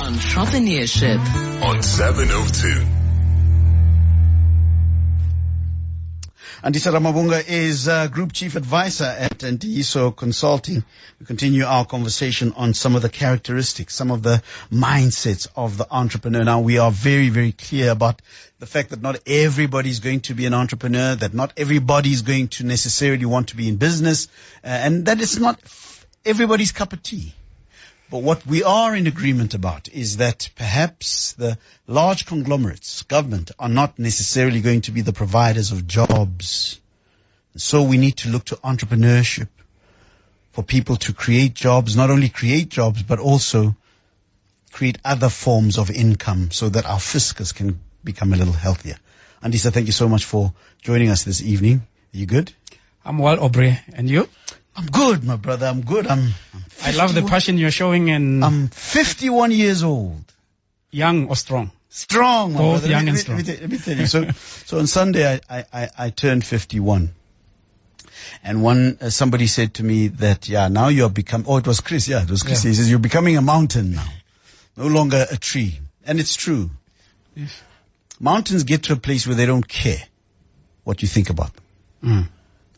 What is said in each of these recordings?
Entrepreneurship on 702. Andisa Ramavhunga is Group Chief Advisor at Ntiyiso Consulting. We continue our conversation on some of the characteristics, some of the mindsets of the entrepreneur. Now, we are very, very clear about the fact that not everybody is going to be an entrepreneur, that not everybody is going to necessarily want to be in business, and that it's not everybody's cup of tea. But what we are in agreement about is that perhaps the large conglomerates, government, are not necessarily going to be the providers of jobs. So we need to look to entrepreneurship for people to create jobs, not only create jobs, but also create other forms of income so that our fiscus can become a little healthier. Andisa, thank you so much for joining us this evening. Are you good? I'm well, Aubrey. And you? I'm good, my brother. I'm good. I love the passion you're showing, and I'm 51 years old. Young or strong? Strong, my Both brother. young and strong. Let me tell you. So on Sunday, I turned 51. And somebody said to me that, now you're it was Chris. Yeah, it was Chris. Yeah. He says, you're becoming a mountain now. No longer a tree. And it's true. Yes. Mountains get to a place where they don't care what you think about them.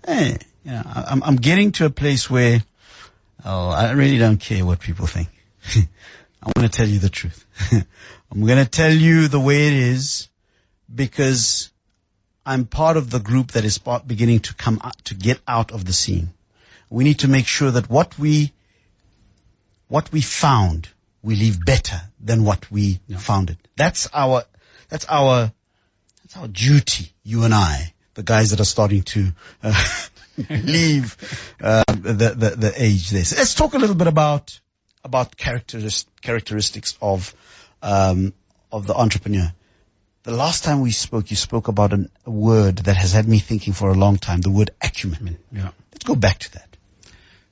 Hey, I'm getting to a place where, I really don't care what people think. I'm going to tell you the truth. I'm going to tell you the way it is, because I'm part of the group that is beginning to come out, to get out of the scene. We need to make sure that what we found, we leave better than what we found it. That's our duty, you and I, the guys that are starting to leave the age there. So let's talk a little bit about characteristics of the entrepreneur. The last time we spoke, you spoke about a word that has had me thinking for a long time, the word acumen. Yeah. Let's go back to that.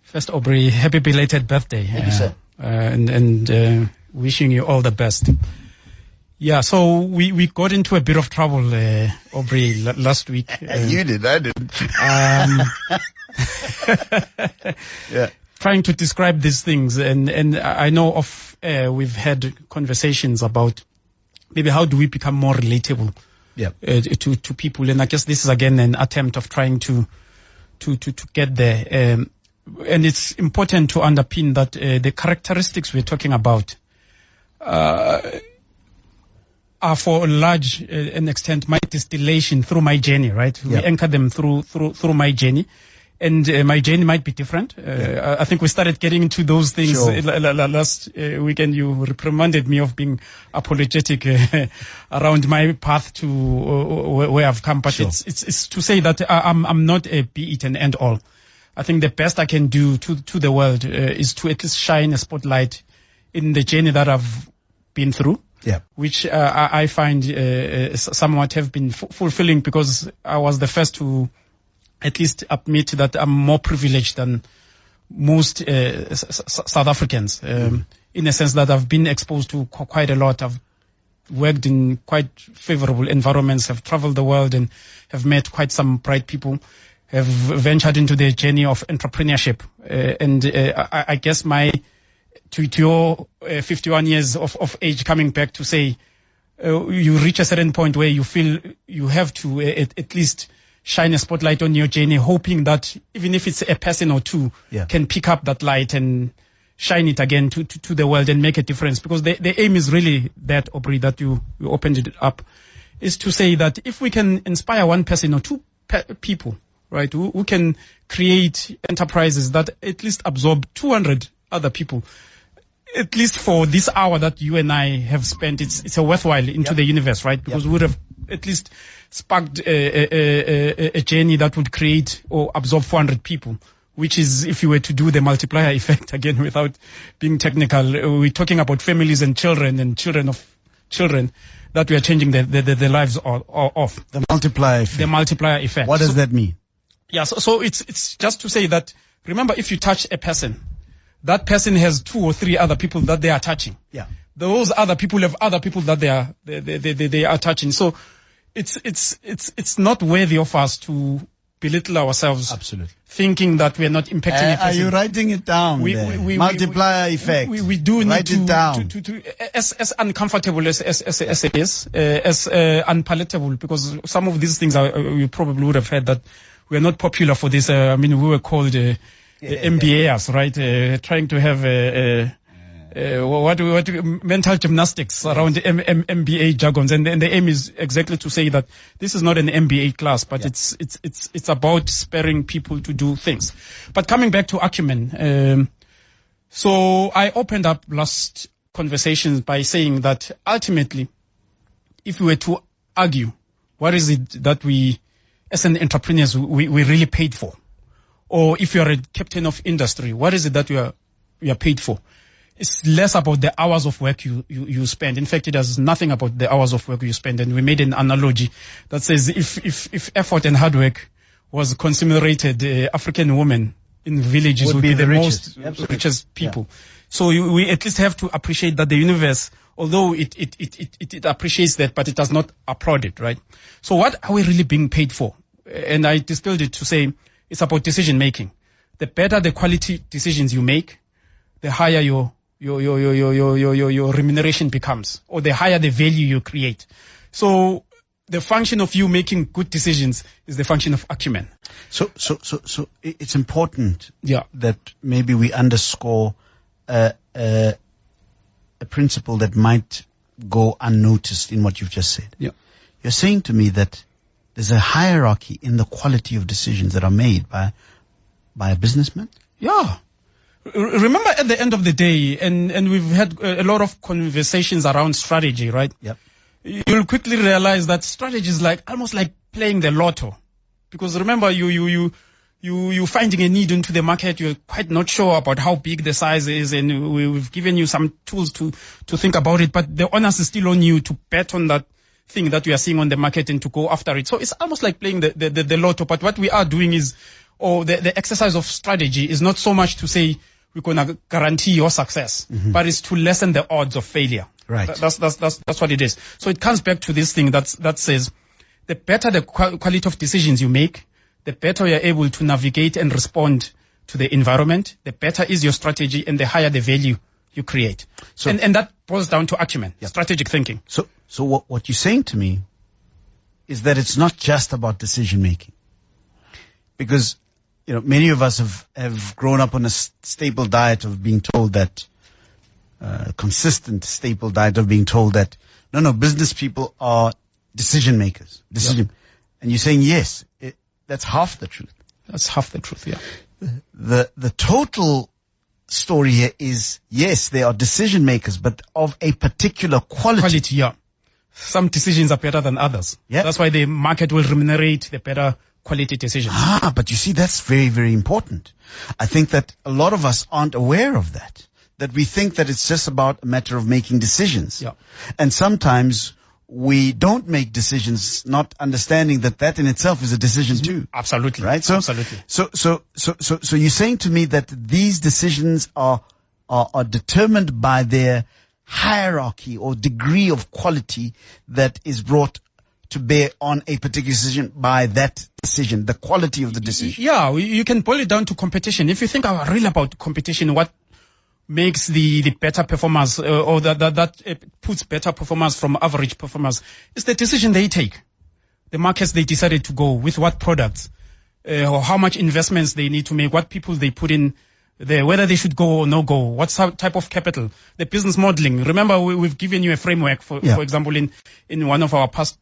First, Aubrey, happy belated birthday. Thank you, sir. And wishing you all the best. Yeah, so we got into a bit of trouble, Aubrey, last week. You did, I didn't. Yeah. Trying to describe these things, and I know we've had conversations about maybe how do we become more relatable to people, and I guess this is again an attempt of trying to get there. And it's important to underpin that the characteristics we're talking about are for a large an extent my distillation through my journey, right? We anchor them through my journey. And my journey might be different. I think we started getting into those things last weekend. You reprimanded me of being apologetic around my path to where I've come. But it's to say that I'm not a be it and end all. I think the best I can do to the world is to at least shine a spotlight in the journey that I've been through. Yeah, which I find somewhat have been fulfilling, because I was the first to at least admit that I'm more privileged than most South Africans, in a sense that I've been exposed to quite a lot. I've worked in quite favorable environments, have traveled the world and have met quite some bright people, have ventured into the journey of entrepreneurship. I guess to your 51 years of age, coming back to say, you reach a certain point where you feel you have to at least shine a spotlight on your journey, hoping that even if it's a person or two can pick up that light and shine it again to the world and make a difference. Because the aim is really that, Aubrey, that you opened it up, is to say that if we can inspire one person or two people, right, who can create enterprises that at least absorb 200 other people, at least for this hour that you and I have spent, it's a worthwhile into the universe, right? Because we would have at least sparked a journey that would create or absorb 400 people, which is, if you were to do the multiplier effect again without being technical, we're talking about families and children of children that we are changing the lives of. The multiplier effect. The multiplier effect. What does that mean? Yeah, so it's just to say that, remember, if you touch a person, that person has 2 or 3 other people that they are touching. Yeah. Those other people have other people that they are touching. So it's not worthy of us to belittle ourselves. Absolutely. Thinking that we are not impacting a person. Are you writing it down? Multiplier effect. We do need Write it down. As uncomfortable as it is, as unpalatable, because some of these things you probably would have heard that we are not popular for this. We were called MBAs, right? Trying to have what mental gymnastics around MBA jargons, and the aim is exactly to say that this is not an MBA class, but it's about spurring people to do things. But coming back to acumen, so I opened up last conversations by saying that ultimately, if we were to argue, what is it that we, as an entrepreneurs, we really paid for? Or if you are a captain of industry, what is it that you are paid for? It's less about the hours of work you spend. In fact, it has nothing about the hours of work you spend. And we made an analogy that says if effort and hard work was consummerated, African women in villages would be the most richest people. Yeah. So we at least have to appreciate that the universe, although it appreciates that, but it does not applaud it, right? So what are we really being paid for? And I distilled it to say it's about decision making. The better the quality decisions you make, the higher your remuneration becomes, or the higher the value you create. So the function of you making good decisions is the function of acumen. So it's important that maybe we underscore a principle that might go unnoticed in what you've just said. Yeah. You're saying to me that there's a hierarchy in the quality of decisions that are made by a businessman? Yeah. Remember, at the end of the day, and we've had a lot of conversations around strategy, right? Yep. You'll quickly realize that strategy is almost like playing the lotto, because remember, you finding a need into the market. You're quite not sure about how big the size is, and we've given you some tools to think about it, but the onus is still on you to bet on that thing that you are seeing on the market and to go after it. So it's almost like playing the lotto. But what we are doing is, the exercise of strategy is not so much to say we're going to guarantee your success, but it's to lessen the odds of failure. Right. That's what it is. So it comes back to this thing that says the better the quality of decisions you make, the better you're able to navigate and respond to the environment, the better is your strategy, and the higher the value you create. So, and that boils down to acumen, strategic thinking. So what you're saying to me is that it's not just about decision making, because many of us have grown up on a staple diet of being told that, consistent staple diet of being told that, no, business people are decision makers. And you're saying, yes, that's half the truth. That's half the truth, yeah. The total story here is, yes, they are decision makers, but of a particular quality. Yeah. Some decisions are better than others. Yeah. That's why the market will remunerate the better quality decisions. But you see, that's very, very important. I think that a lot of us aren't aware of that we think that it's just about a matter of making decisions. Yeah. And sometimes we don't make decisions, not understanding that in itself is a decision too. Absolutely. Right? Absolutely. So you're saying to me that these decisions are determined by their hierarchy or degree of quality that is brought to bear on a particular decision by that decision, the quality of the decision. Yeah, you can boil it down to competition. If you think really about competition, what makes the better performers, or that puts better performers from average performers, is the decision they take. The markets they decided to go with, what products, or how much investments they need to make, what people they put in there, whether they should go or no go, what type of capital, the business modeling. Remember, we've given you a framework, for example, in one of our past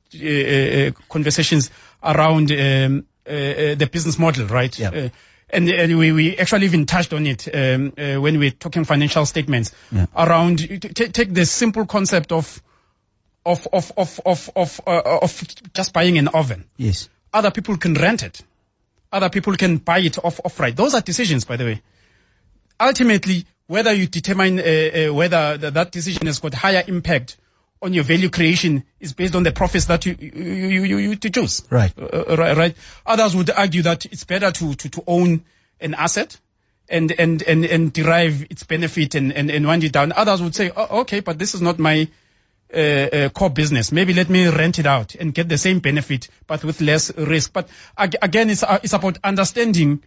conversations around the business model, right? Yeah. And we actually even touched on it when we're talking financial statements around. Take the simple concept of just buying an oven. Yes. Other people can rent it. Other people can buy it outright. Those are decisions, by the way. Ultimately, whether you determine whether that decision has got higher impact on your value creation is based on the profits that you deduce. Right. Right. Others would argue that it's better to own an asset and derive its benefit and wind it down. Others would say, okay, but this is not my core business. Maybe let me rent it out and get the same benefit, but with less risk. But again, it's about understanding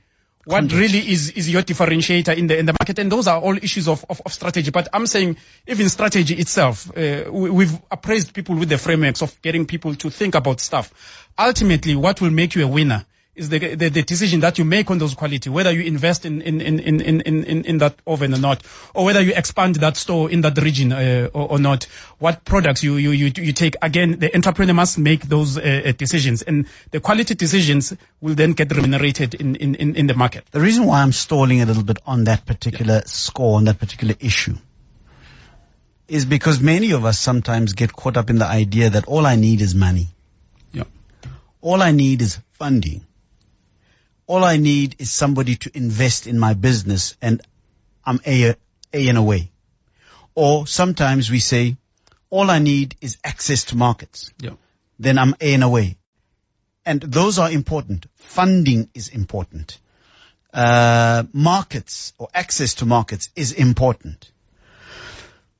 what really is your differentiator in the market. And those are all issues of strategy. But I'm saying even strategy itself, we've appraised people with the frameworks of getting people to think about stuff. Ultimately, what will make you a winner is the decision that you make on those quality, whether you invest in that oven or not, or whether you expand that store in that region or not, what products you take. Again, the entrepreneur must make those decisions, and the quality decisions will then get remunerated in the market. The reason why I'm stalling a little bit on that particular score, on that particular issue, is because many of us sometimes get caught up in the idea that all I need is money. Yeah. All I need is funding. All I need is somebody to invest in my business, and I'm A and away. Or sometimes we say, all I need is access to markets. Yeah. Then I'm A and away. And those are important. Funding is important. Markets or access to markets is important.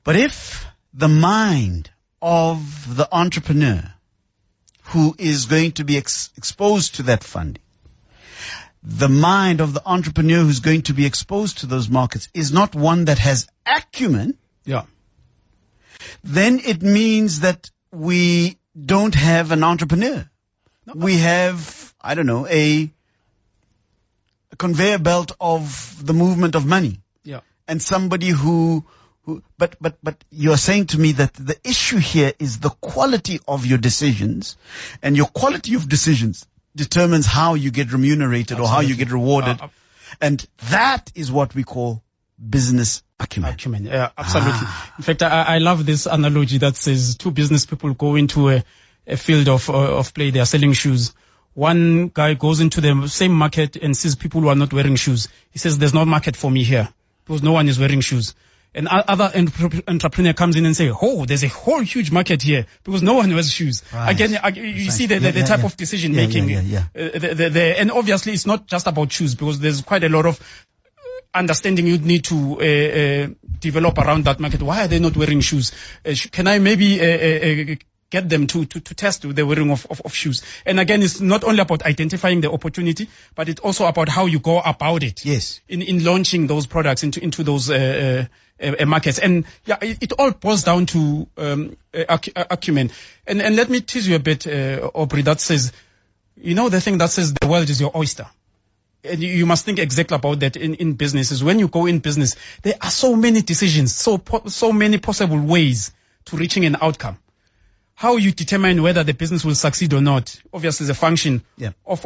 But if the mind of the entrepreneur who is going to be exposed to that funding, the mind of the entrepreneur who's going to be exposed to those markets is not one that has acumen, yeah, then it means that we don't have an entrepreneur. No. We have, I don't know, a conveyor belt of the movement of money. Yeah. And somebody but you're saying to me that the issue here is the quality of your decisions, and your quality of decisions determines how you get remunerated. Absolutely. Or how you get rewarded. And that is what we call business acumen. Yeah, absolutely. In fact, I love this analogy that says two business people go into a field of play. They are selling shoes. One guy goes into the same market and sees people who are not wearing shoes. He says, there's no market for me here because no one is wearing shoes. And other entrepreneur comes in and say, oh, there's a whole huge market here because no one wears shoes. Right. Again, you see the type of decision making. And obviously it's not just about shoes, because there's quite a lot of understanding you need to develop around that market. Why are they not wearing shoes? Can I maybe get them to test the wearing of shoes? And again, it's not only about identifying the opportunity, but it's also about how you go about it. Yes. In launching those products into those markets. And yeah, it all boils down to acumen. And let me tease you a bit, Aubrey, that says, the thing that says the world is your oyster. And you must think exactly about that in businesses. When you go in business, there are so many decisions, so many possible ways to reaching an outcome. How you determine whether the business will succeed or not, obviously, is a function of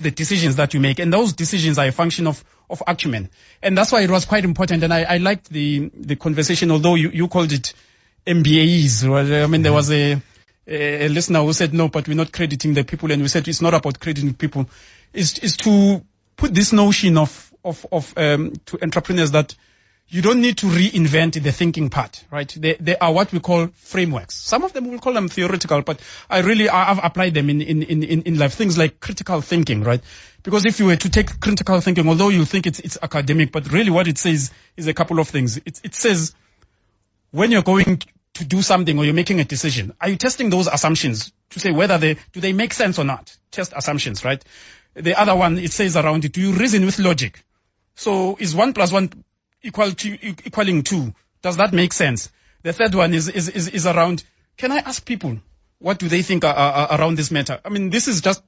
the decisions that you make. And those decisions are a function of acumen. And that's why it was quite important. And I liked the conversation, although you called it MBAs. Well, I mean, there was a listener who said, no, but we're not crediting the people. And we said, it's not about crediting people. Is to put this notion to entrepreneurs that you don't need to reinvent the thinking part, right? They are what we call frameworks. Some of them we'll call them theoretical, but I've applied them in life. Things like critical thinking, right? Because if you were to take critical thinking, although you think it's academic, but really what it says is a couple of things. It says when you're going to do something or you're making a decision, are you testing those assumptions to say whether do they make sense or not? Test assumptions, right? The other one, it says around it, do you reason with logic? So is 1 + 1 equaling 2? Does that make sense? The third one is around, can I ask people what do they think around this matter? I mean, this is just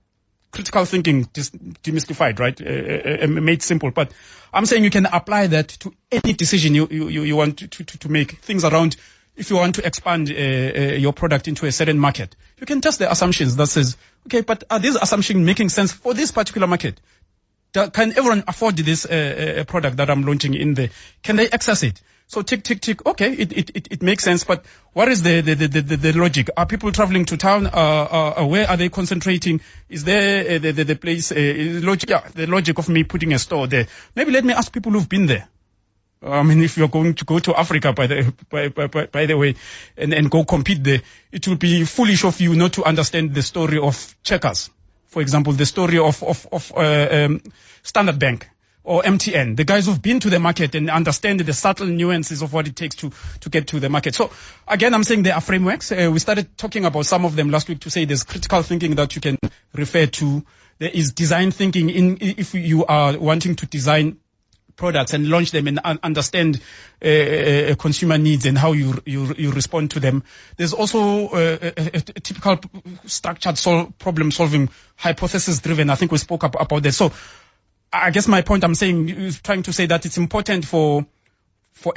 critical thinking demystified, right? Made simple. But I'm saying you can apply that to any decision you want to make. Things around, if you want to expand your product into a certain market, you can test the assumptions that says, okay, but are these assumptions making sense for this particular market? Can everyone afford this product that I'm launching in there? Can they access it? So tick. Okay, it makes sense. But what is the logic? Are people traveling to town? Where are they concentrating? Is there the place logic? Yeah, the logic of me putting a store there. Maybe let me ask people who've been there. I mean, if you're going to go to Africa, by the way, and go compete there, it will be foolish of you not to understand the story of Checkers. For example, the story of Standard Bank. or MTN, the guys who've been to the market and understand the subtle nuances of what it takes to get to the market. So again, I'm saying there are frameworks. We started talking about some of them last week to say there's critical thinking that you can refer to. There is design thinking if you are wanting to design products and launch them and understand consumer needs and how you respond to them. There's also a typical structured problem solving, hypothesis driven. I think we spoke about that. So I guess my point I'm saying is trying to say that it's important for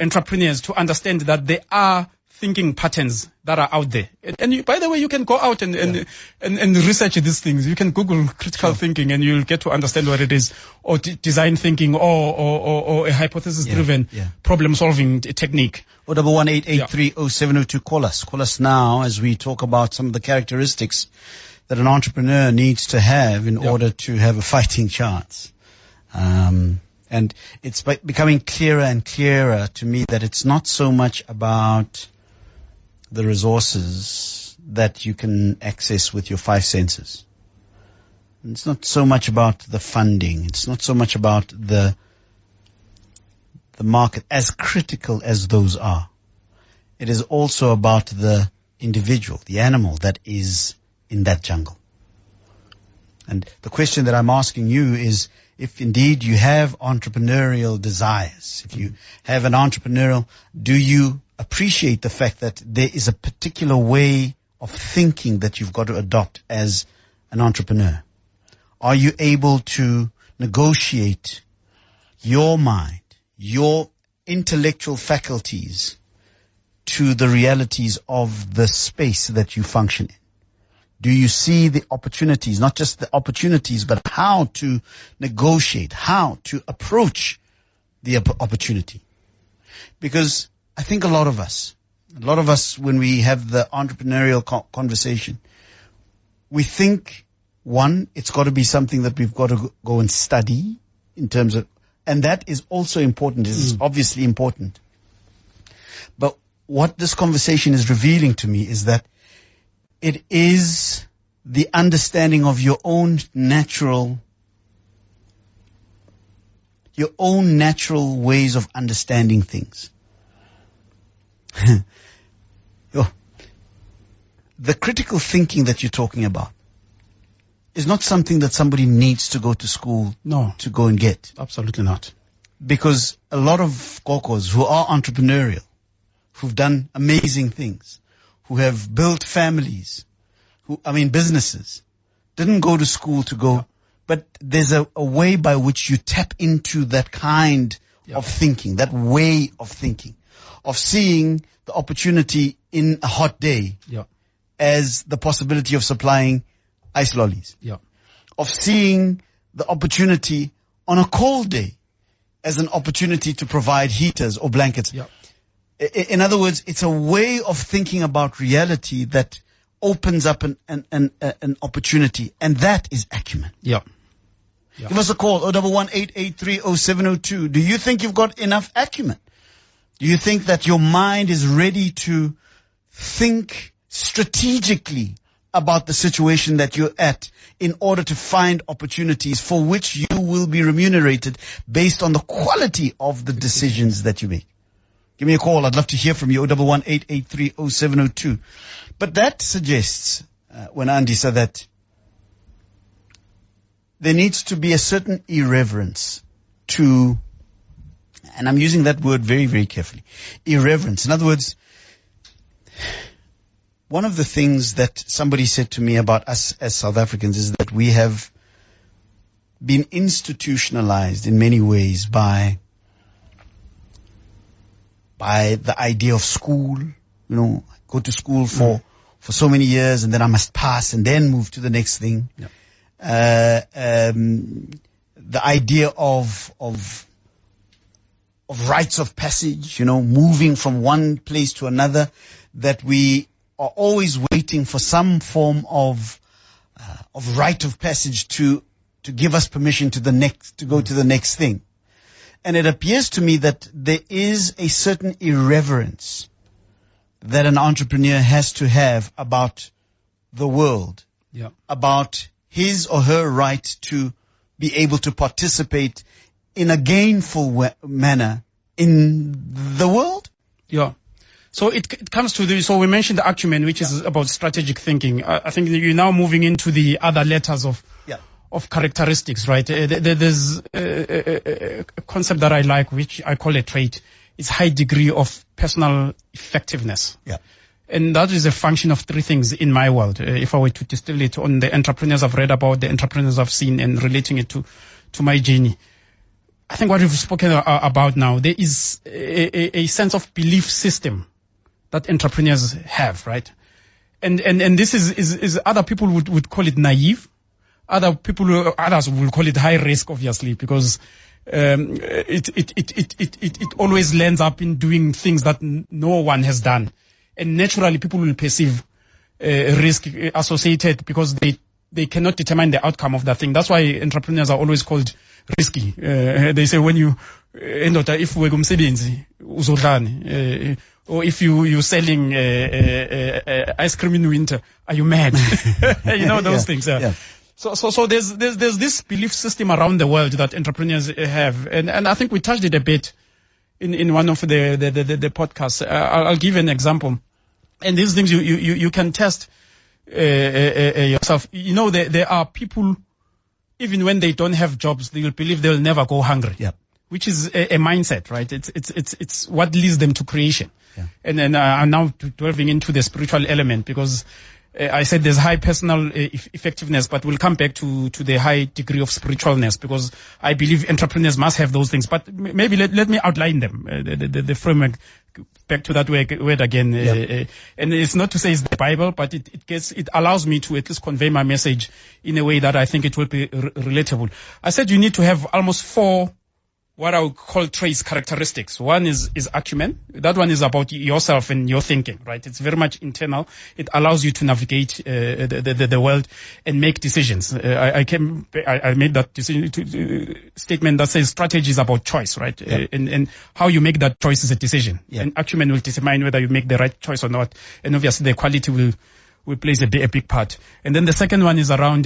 entrepreneurs to understand that there are thinking patterns that are out there. And by the way, you can go out and research these things. You can Google critical thinking and you'll get to understand what it is, or design thinking, or a hypothesis-driven problem-solving technique. 011-883-0702. Call us. Call us now as we talk about some of the characteristics that an entrepreneur needs to have in order to have a fighting chance. And it's becoming clearer and clearer to me that it's not so much about the resources that you can access with your five senses. It's not so much about the funding. It's not so much about the market, as critical as those are. It is also about the individual, the animal that is in that jungle. And the question that I'm asking you is, if indeed you have entrepreneurial desires, if you have an entrepreneurial, do you appreciate the fact that there is a particular way of thinking that you've got to adopt as an entrepreneur? Are you able to negotiate your mind, your intellectual faculties to the realities of the space that you function in? Do you see the opportunities, not just the opportunities, but how to negotiate, how to approach the opportunity? Because I think a lot of us, when we have the entrepreneurial conversation, we think, one, it's got to be something that we've got to go and study in terms of, and that is also important. It's obviously important. But what this conversation is revealing to me is that it is the understanding of your own natural ways of understanding things. The critical thinking that you're talking about is not something that somebody needs to go to school to go and get. Absolutely not. Because a lot of kokos who are entrepreneurial, who've done amazing things, who have built families, businesses, didn't go to school to go, but there's a way by which you tap into that kind of thinking, that way of thinking, of seeing the opportunity in a hot day as the possibility of supplying ice lollies, of seeing the opportunity on a cold day as an opportunity to provide heaters or blankets. In other words, it's a way of thinking about reality that opens up an opportunity, and that is acumen. Give us a call, 011-883-0702. Do you think you've got enough acumen? Do you think that your mind is ready to think strategically about the situation that you're at in order to find opportunities for which you will be remunerated based on the quality of the decisions that you make? Give me a call. I'd love to hear from you. 011-883-0702. But that suggests, when Andy said that there needs to be a certain irreverence to, and I'm using that word very, very carefully, irreverence. In other words, one of the things that somebody said to me about us as South Africans is that we have been institutionalized in many ways by the idea of school. Go to school for so many years and then I must pass and then move to the next thing. The idea of rites of passage, moving from one place to another, that we are always waiting for some form of rite of passage to give us permission to go to the next thing. And it appears to me that there is a certain irreverence that an entrepreneur has to have about the world, about his or her right to be able to participate in a gainful manner in the world? Yeah. So it comes to so we mentioned the acumen, which is about strategic thinking. I think you're now moving into the other letters of characteristics, right? There's a concept that I like, which I call a trait. It's high degree of personal effectiveness. Yeah. And that is a function of three things in my world. If I were to distill it on the entrepreneurs I've read about, the entrepreneurs I've seen, and relating it to my journey, I think what we've spoken about now, there is a sense of belief system that entrepreneurs have, right? And this is other people would call it naive. Others will call it high risk, obviously, because it always lands up in doing things that no one has done. And naturally, people will perceive risk associated because they cannot determine the outcome of that thing. That's why entrepreneurs are always called risky. They say when you if we're gumsebenzi uzodlani, or if you're selling ice cream in winter, are you mad? You know those things. Yeah. So there's this belief system around the world that entrepreneurs have, and I think we touched it a bit in one of the podcasts. I'll give an example, and these things you can test yourself. You know, there are people, even when they don't have jobs, they'll believe they'll never go hungry. Yeah. Which is a mindset, right? It's what leads them to creation. Yeah. And then I'm now delving into the spiritual element, because I said there's high personal effectiveness, but we'll come back to the high degree of spiritualness, because I believe entrepreneurs must have those things. But maybe let me outline them, the framework, back to that word again. Yeah. And it's not to say it's the Bible, but it allows me to at least convey my message in a way that I think it will be relatable. I said you need to have almost 4 what I would call traits, characteristics. One is acumen. That one is about yourself and your thinking, right? It's very much internal. It allows you to navigate the world and make decisions. I made that statement that says strategy is about choice, right? Yeah. And how you make that choice is a decision. Yeah. And acumen will determine whether you make the right choice or not. And obviously the quality will play a big part. And then the second one is around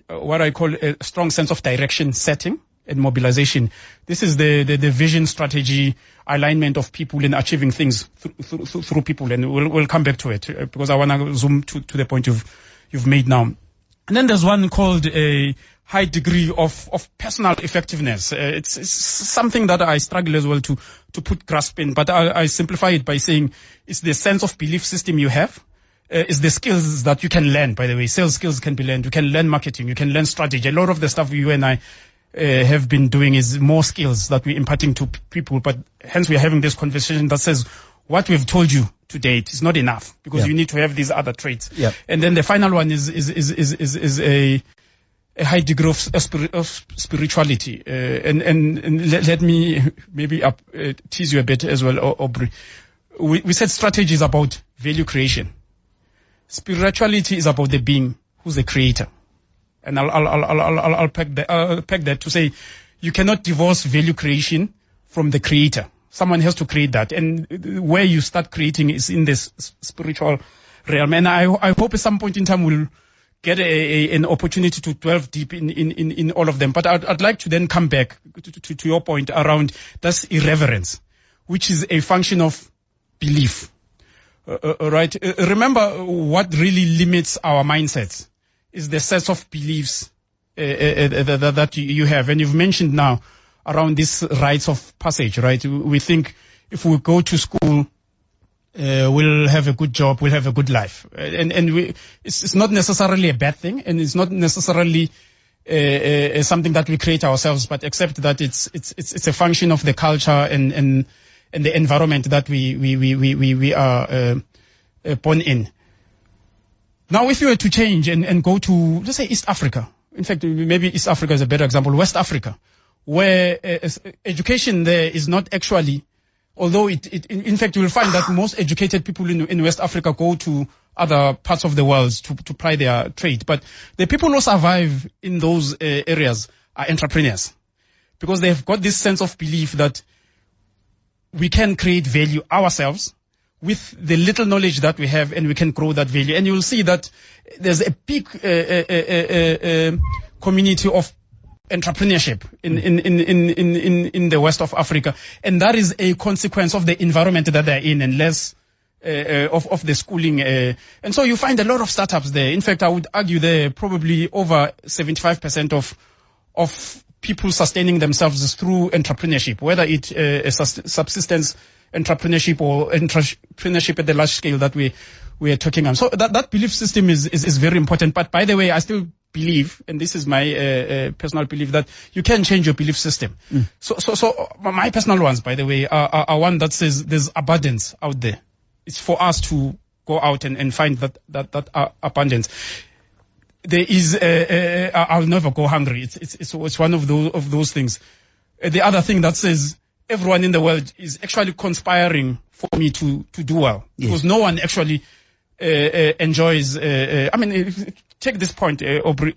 what I call a strong sense of direction setting and mobilization. This is the vision, strategy, alignment of people in achieving things through people, and we'll come back to it because I want to zoom to the point you've made now. And then there's one called a high degree of personal effectiveness. It's something that I struggle as well to put grasp in, but I simplify it by saying it's the sense of belief system you have. Is the skills that you can learn, by the way. Sales skills can be learned. You can learn marketing. You can learn strategy. A lot of the stuff you and I have been doing is more skills that we're imparting to people, but hence we are having this conversation that says what we've told you to date is not enough, because you need to have these other traits. Yeah. And then the final one is a high degree of spirituality. And let me maybe tease you a bit as well, Aubrey. We said strategy is about value creation. Spirituality is about the being who's the creator. And I'll peg that to say you cannot divorce value creation from the creator. Someone has to create that. And where you start creating is in this spiritual realm. And I hope at some point in time we'll get an opportunity to delve deep in all of them. But I'd like to then come back to your point around that's irreverence, which is a function of belief. Right? Remember, what really limits our mindsets is the set of beliefs that you have. And you've mentioned now around these rites of passage, right? We think if we go to school, we'll have a good job, we'll have a good life. And it's not necessarily a bad thing, and it's not necessarily something that we create ourselves, but except that it's a function of the culture and the environment that we are born in. Now, if you were to change and go to, let's say, East Africa, in fact, maybe East Africa is a better example, West Africa, where education there is not actually, although in fact, you will find that most educated people in West Africa go to other parts of the world to ply their trade. But the people who survive in those areas are entrepreneurs, because they've got this sense of belief that we can create value ourselves with the little knowledge that we have, and we can grow that value. And you'll see that there's a big community of entrepreneurship in the west of Africa, and that is a consequence of the environment that they're in and less of the schooling. And so you find a lot of startups there. In fact, I would argue there probably over 75% of people sustaining themselves is through entrepreneurship, whether it's subsistence entrepreneurship or entrepreneurship at the large scale that we are talking about. So that belief system is very important. But by the way, I still believe, and this is my personal belief, that you can change your belief system. So my personal ones, by the way, are one that says there's abundance out there. It's for us to go out and find that abundance. There is, I'll never go hungry. It's one of those things. The other thing that says everyone in the world is actually conspiring for me to do well. Yes. Because no one actually enjoys, take this point, Aubrey.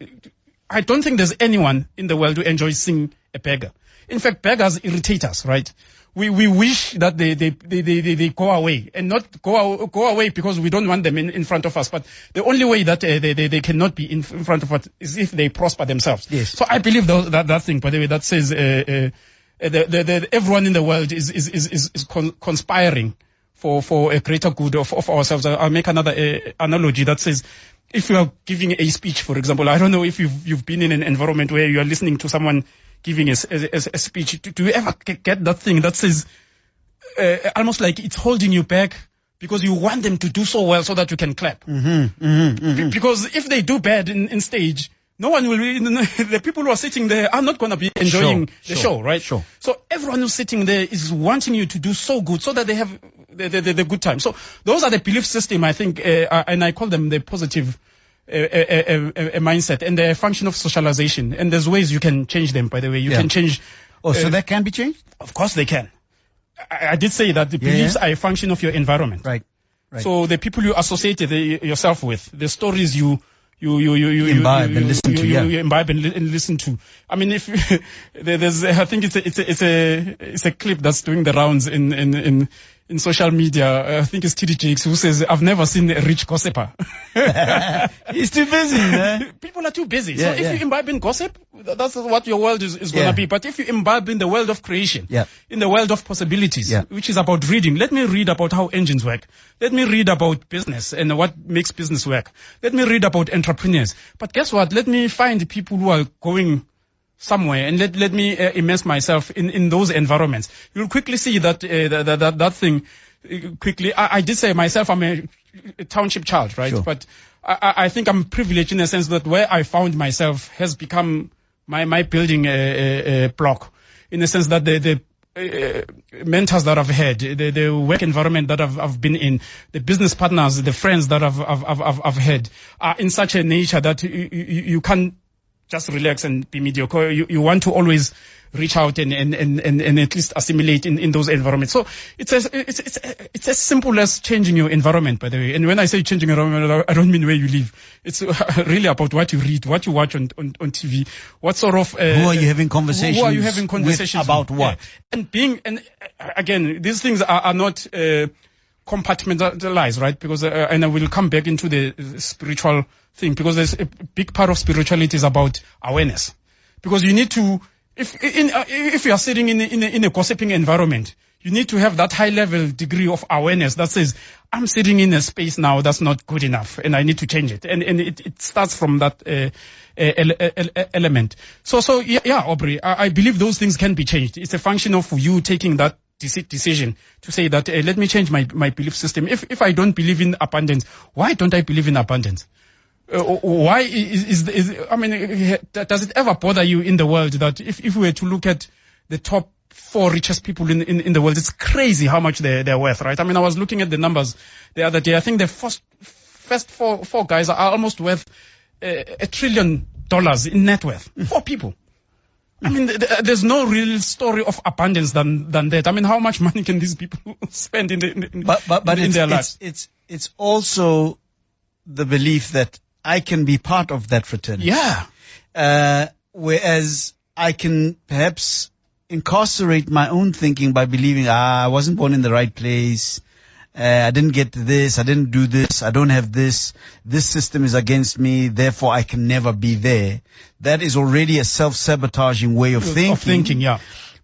I don't think there's anyone in the world who enjoys seeing a beggar. In fact, beggars irritate us, right? We wish that they go away, and not go away because we don't want them in front of us. But the only way that they cannot be in front of us is if they prosper themselves. Yes. So I believe that thing, by the way, that says everyone in the world is conspiring for a greater good of ourselves. I'll make another analogy that says, if you are giving a speech, for example, I don't know if you've been in an environment where you are listening to someone giving a speech. Do you ever get that thing that says, almost like it's holding you back because you want them to do so well so that you can clap? Because if they do bad in stage, no one will the people who are sitting there are not going to be enjoying the show, right? Sure. So everyone who's sitting there is wanting you to do so good so that they have the good time. So those are the belief system, I think, and I call them the positive a mindset and the function of socialization. And there's ways you can change them, by the way. You can change. Oh, so that can be changed? Of course they can. I did say that the beliefs are a function of your environment. Right. So the people you associate yourself with, the stories you imbibe and listen to. You imbibe and listen to. I mean, if there's, I think it's a clip that's doing the rounds in social media. I think it's TD Jakes who says, "I've never seen a rich gossiper." He's too busy, man. People are too busy. So if you imbibe in gossip, that's what your world is going to be. But if you imbibe in the world of creation, in the world of possibilities, which is about reading, let me read about how engines work. Let me read about business and what makes business work. Let me read about entrepreneurs. But guess what? Let me find people who are going somewhere and let me immerse myself in those environments. You'll quickly see that thing quickly. I did say myself, I'm a township child, right? Sure. But I think I'm privileged in a sense that where I found myself has become my building block, in the sense that the mentors that I've had, the work environment that I've been in, the business partners, the friends that I've had are in such a nature that you can't just relax and be mediocre. You want to always reach out and at least assimilate in those environments. So it's as simple as changing your environment, by the way. And when I say changing your environment, I don't mean where you live. It's really about what you read, what you watch on TV, what sort of who are you having conversations? Who are you having conversations with about what? Yeah. And again, these things are not compartmentalized, right? Because and I will come back into the spiritual thing, because there's a big part of spirituality is about awareness. Because you need to, if you are sitting in a gossiping environment, you need to have that high level degree of awareness that says, I'm sitting in a space now that's not good enough and I need to change it. And it starts from that element. So Aubrey, I believe those things can be changed. It's a function of you taking that decision to say that let me change my belief system. If I don't believe in abundance, why don't I believe in abundance? Why does it ever bother you in the world that if we were to look at the top 4 richest people in the world, it's crazy how much they're worth, right? I mean, I was looking at the numbers the other day. I think the first four guys are almost worth $1 trillion in net worth. 4 people. I mean, there's no real story of abundance than that. I mean, how much money can these people spend in their lives? It's also the belief that I can be part of that fraternity. Yeah. Whereas I can perhaps incarcerate my own thinking by believing, I wasn't born in the right place. I didn't get this, I didn't do this, I don't have this, this system is against me, therefore I can never be there. That is already a self-sabotaging way of thinking. Yeah.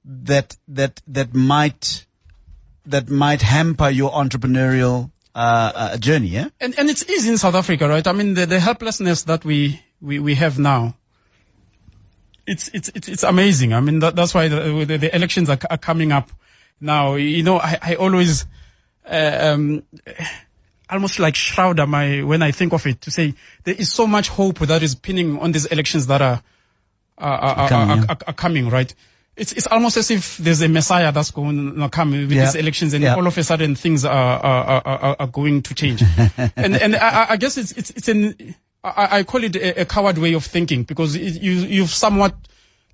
That might hamper your entrepreneurial journey, yeah? And it's easy in South Africa, right? I mean, the helplessness that we have now, it's amazing. I mean, that's why the elections are coming up now. You know, I always almost like shroud when I think of it, to say there is so much hope that is pinning on these elections that are coming, right? It's almost as if there's a messiah that's going to come with these elections, and all of a sudden things are going to change. and I guess I call it a coward way of thinking, because you've somewhat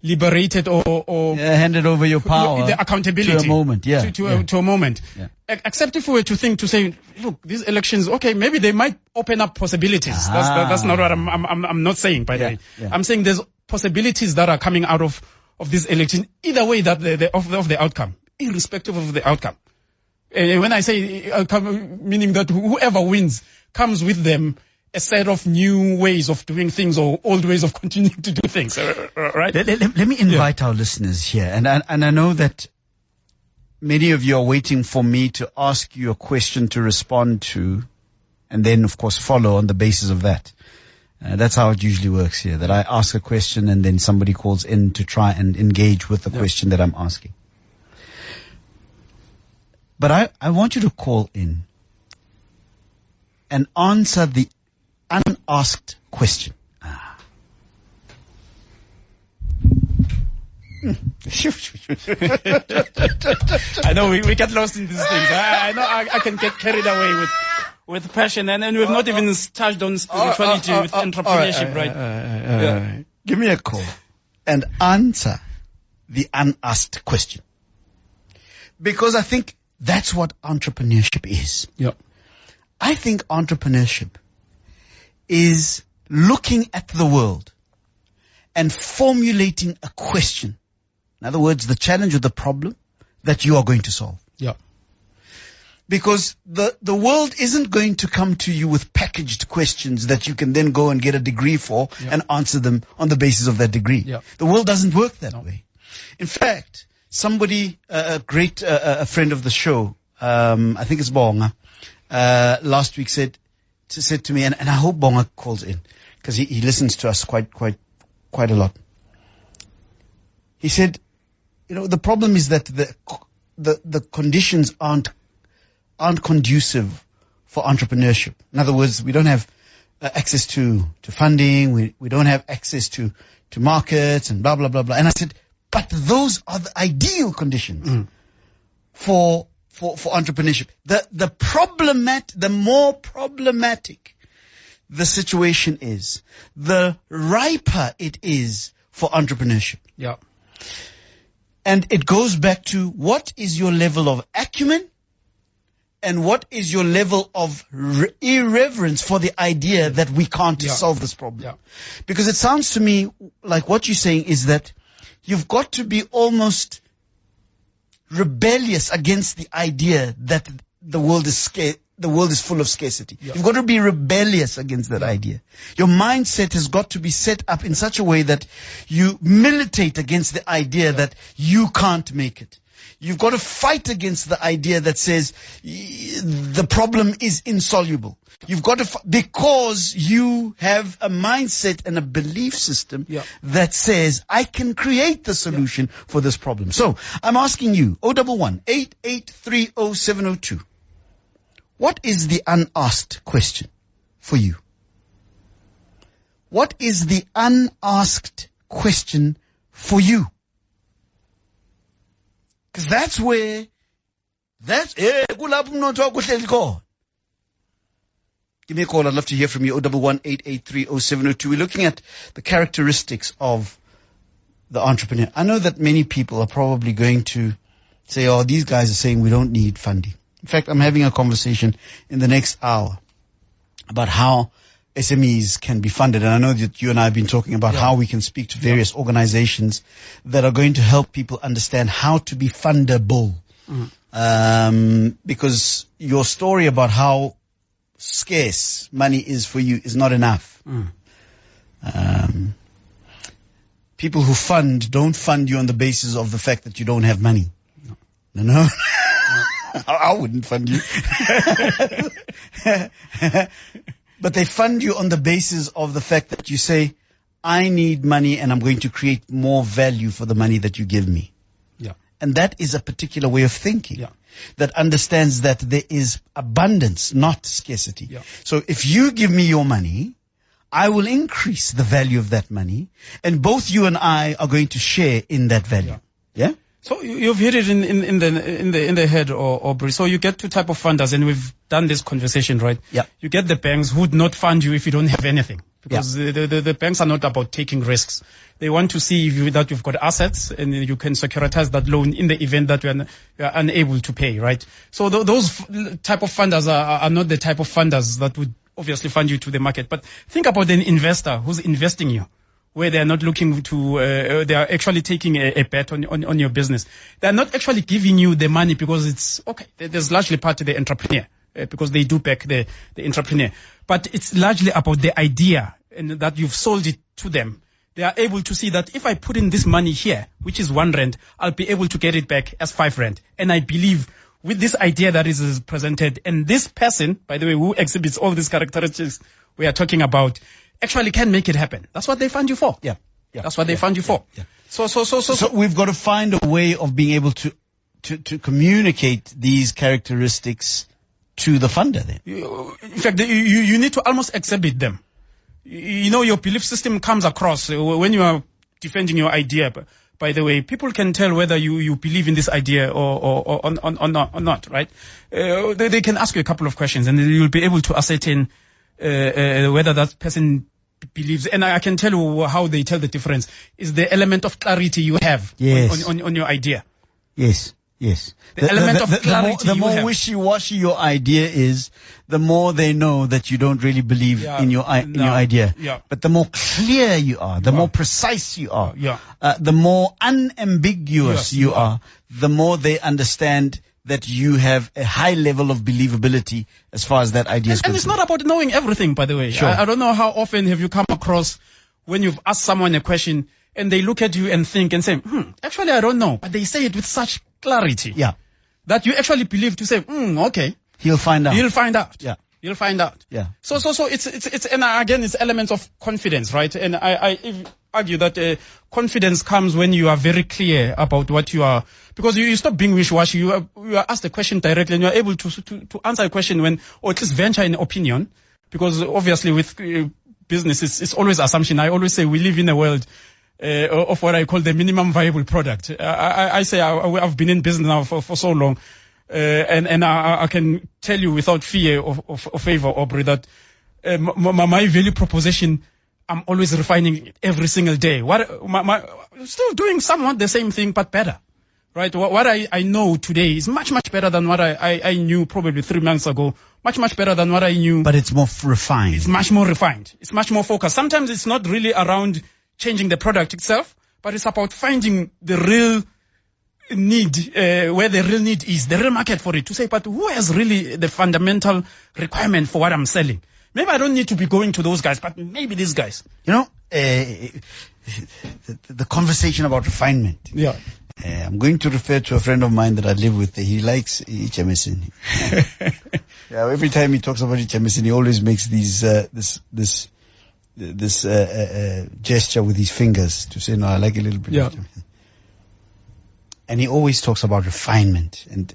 liberated or handed over your power, the accountability to a moment, to a moment. Yeah. Except if we were to think, to say, look, these elections, okay, maybe they might open up possibilities. That's not what I'm not saying, by the way. Yeah. I'm saying there's possibilities that are coming out of this election, either way that of the outcome, irrespective of the outcome. When I say outcome, meaning that whoever wins comes with them a set of new ways of doing things, or old ways of continuing to do things, right? Let me invite our listeners here, and I know that many of you are waiting for me to ask you a question to respond to, and then of course follow on the basis of that. That's how it usually works here, that I ask a question and then somebody calls in to try and engage with the question that I'm asking. But I want you to call in and answer the unasked question. I know we get lost in these things. I know I can get carried away with passion, and we've not even touched on spirituality with entrepreneurship, right? Give me a call and answer the unasked question, because I think that's what entrepreneurship is. Yeah. I think entrepreneurship is looking at the world and formulating a question. In other words, the challenge or the problem that you are going to solve. Yeah. Because the world isn't going to come to you with packaged questions that you can then go and get a degree for and answer them on the basis of that degree. Yeah. The world doesn't work that way. In fact, somebody, a great friend of the show, I think it's Bonga, last week said to me, and I hope Bonga calls in, because he listens to us quite a lot. He said, you know, the problem is that the conditions aren't conducive for entrepreneurship. In other words, we don't have access to funding, we don't have access to markets and blah blah blah blah. And I said, but those are the ideal conditions for entrepreneurship. The more problematic the situation is, the riper it is for entrepreneurship. Yeah. And it goes back to, what is your level of acumen and what is your level of irreverence for the idea that we can't solve this problem? Yeah. Because it sounds to me like what you're saying is that you've got to be almost rebellious against the idea that the world is scarce. The world is full of scarcity. Yeah. You've got to be rebellious against that idea. Your mindset has got to be set up in such a way that you militate against the idea that you can't make it. You've got to fight against the idea that says the problem is insoluble. You've got to, because you have a mindset and a belief system that says, I can create the solution for this problem. So I'm asking you, 011-8830-702. What is the unasked question for you? What is the unasked question for you? Because that's where, give me a call. I'd love to hear from you. 011-8830-702. We're looking at the characteristics of the entrepreneur. I know that many people are probably going to say, oh, these guys are saying we don't need funding. In fact, I'm having a conversation in the next hour about how SMEs can be funded. And I know that you and I have been talking about how we can speak to various organizations that are going to help people understand how to be fundable. Because your story about how scarce money is for you is not enough. People who fund don't fund you on the basis of the fact that you don't have money. No. I wouldn't fund you. But they fund you on the basis of the fact that you say, I need money and I'm going to create more value for the money that you give me. Yeah. And that is a particular way of thinking that understands that there is abundance, not scarcity. Yeah. So if you give me your money, I will increase the value of that money, and both you and I are going to share in that value. Yeah? So you've hit it in the head, Aubrey. So you get two type of funders, and we've done this conversation, right? Yeah. You get the banks who would not fund you if you don't have anything, because the banks are not about taking risks. They want to see that you've got assets and you can securitize that loan in the event that you are unable to pay, right? So those type of funders are not the type of funders that would obviously fund you to the market. But think about an investor who's investing you, where they are not looking to, they are actually taking a bet on your business. They are not actually giving you the money because it's, okay, there's largely part of the entrepreneur, because they do back the entrepreneur. But it's largely about the idea and that you've sold it to them. They are able to see that if I put in this money here, which is R1, I'll be able to get it back as R5. And I believe with this idea that is presented, and this person, by the way, who exhibits all these characteristics we are talking about, actually can make it happen. That's what they fund you for. Yeah. That's what they fund you for. Yeah. So we've got to find a way of being able to communicate these characteristics to the funder then. In fact, you need to almost exhibit them. You know, your belief system comes across when you are defending your idea. By the way, people can tell whether you believe in this idea or not, right? They can ask you a couple of questions and you'll be able to ascertain whether that person believes. And I can tell you how they tell the difference is the element of clarity you have on your idea. Yes. The element of clarity the more wishy-washy your idea is, the more they know that you don't really believe in your idea. Yeah. But the more clear you are, the more precise you are, Yeah. The more unambiguous you are, the more they understand that you have a high level of believability as far as that idea is concerned. And it's not about knowing everything, by the way. Sure. I don't know how often have you come across when you've asked someone a question and they look at you and think and say, actually I don't know. But they say it with such clarity. Yeah. That you actually believe to say, okay. He'll find out. You'll find out. Yeah. You'll find out. Yeah. So it's and again, it's elements of confidence, right? And I argue that confidence comes when you are very clear about what you are, because you stop being wishy-washy. You are asked a question directly and you are able to answer a question or at least venture an opinion, because obviously with business, it's always assumption. I always say we live in a world of what I call the minimum viable product. I say I've been in business now for so long, and I can tell you without fear of favor, Aubrey, that my value proposition, I'm always refining it every single day. Still doing somewhat the same thing, but better, right? What I know today is much better than what I knew probably 3 months ago. Much better than what I knew. But it's more refined. It's much more refined. It's much more focused. Sometimes it's not really around changing the product itself, but it's about finding the real need, where the real need is, the real market for it, to say, but who has really the fundamental requirement for what I'm selling? Maybe I don't need to be going to those guys, but maybe these guys. You know, the conversation about refinement. Yeah. I'm going to refer to a friend of mine that I live with. He likes HMSN. Yeah, every time he talks about HMSN, he always makes these, this gesture with his fingers to say, no, I like a little bit of HMSN. And he always talks about refinement, and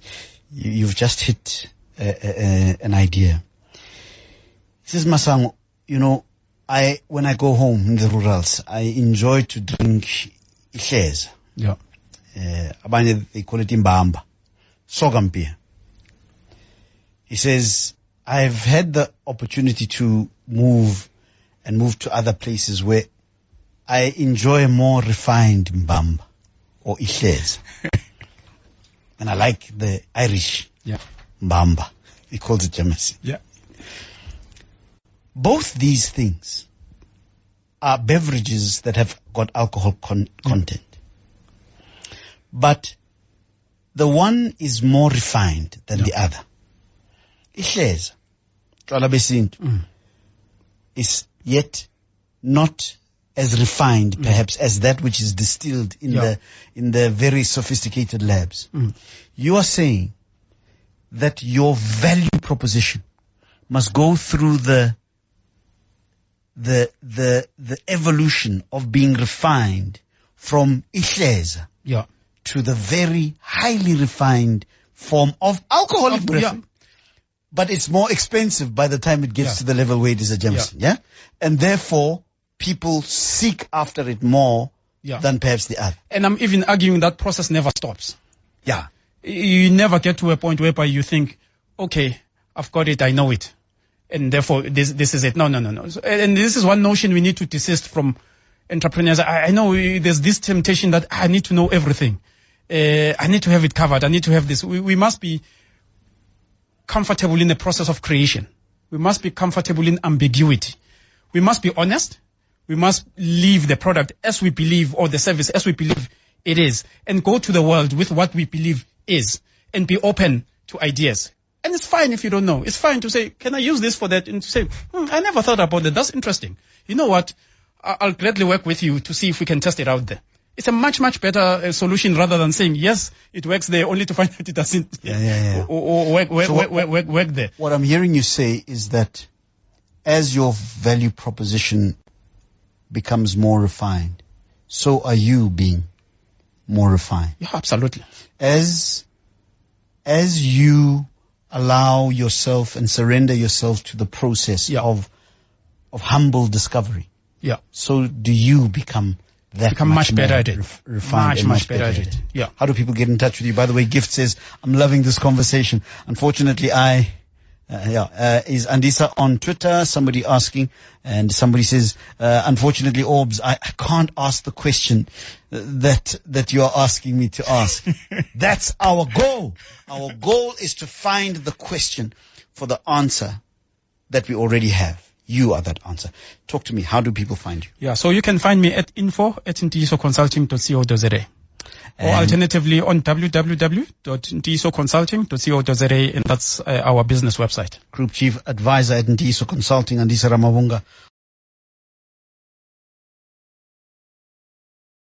you've just hit an idea. He says, Masango, you know, when I go home in the rurals, I enjoy to drink ihleza. Yeah. Abanye they call it imbamba, sorghum beer. He says, I've had the opportunity to move to other places where I enjoy a more refined mbamba or ihleza. And I like the Irish mbamba. He calls it Jameson. Yeah. Both these things are beverages that have got alcohol content. But the one is more refined than the other. Ihleza, tshwala besintu, is yet not as refined, perhaps, as that which is distilled in the very sophisticated labs. You are saying that your value proposition must go through the evolution of being refined from ihleza to the very highly refined form of alcoholic breath. But it's more expensive by the time it gets to the level where it is a Jameson. And therefore, people seek after it more than perhaps the other. And I'm even arguing that process never stops. You never get to a point whereby you think, okay, I've got it, I know it, and therefore this is it. No. So, and this is one notion we need to desist from entrepreneurs. I know there's this temptation that I need to know everything. I need to have it covered. I need to have this. We must be comfortable in the process of creation. We must be comfortable in ambiguity. We must be honest. We must leave the product as we believe, or the service as we believe it is, and go to the world with what we believe is, and be open to ideas. And it's fine if you don't know. It's fine to say, can I use this for that? And to say, I never thought about that. That's interesting. You know what? I'll gladly work with you to see if we can test it out there. It's a much, much better solution rather than saying, yes, it works there, only to find that it doesn't or work there. What I'm hearing you say is that as your value proposition becomes more refined, so are you being more refined. Yeah, absolutely. As you allow yourself and surrender yourself to the process of humble discovery, so do you become much better at it. Refined much better at it. Yeah. How do people get in touch with you? By the way, Gift says, I'm loving this conversation. Unfortunately, is Andisa on Twitter? Somebody asking, and somebody says, unfortunately, Orbs, I can't ask the question that you are asking me to ask. That's our goal. Our goal is to find the question for the answer that we already have. You are that answer. Talk to me. How do people find you? Yeah, so you can find me at info@ntiyisoconsulting.co.za. Or alternatively on www.ntiyisoconsulting.co.za, and that's our business website. Group Chief Advisor at Ntiyiso Consulting, Andisa Ramavhunga,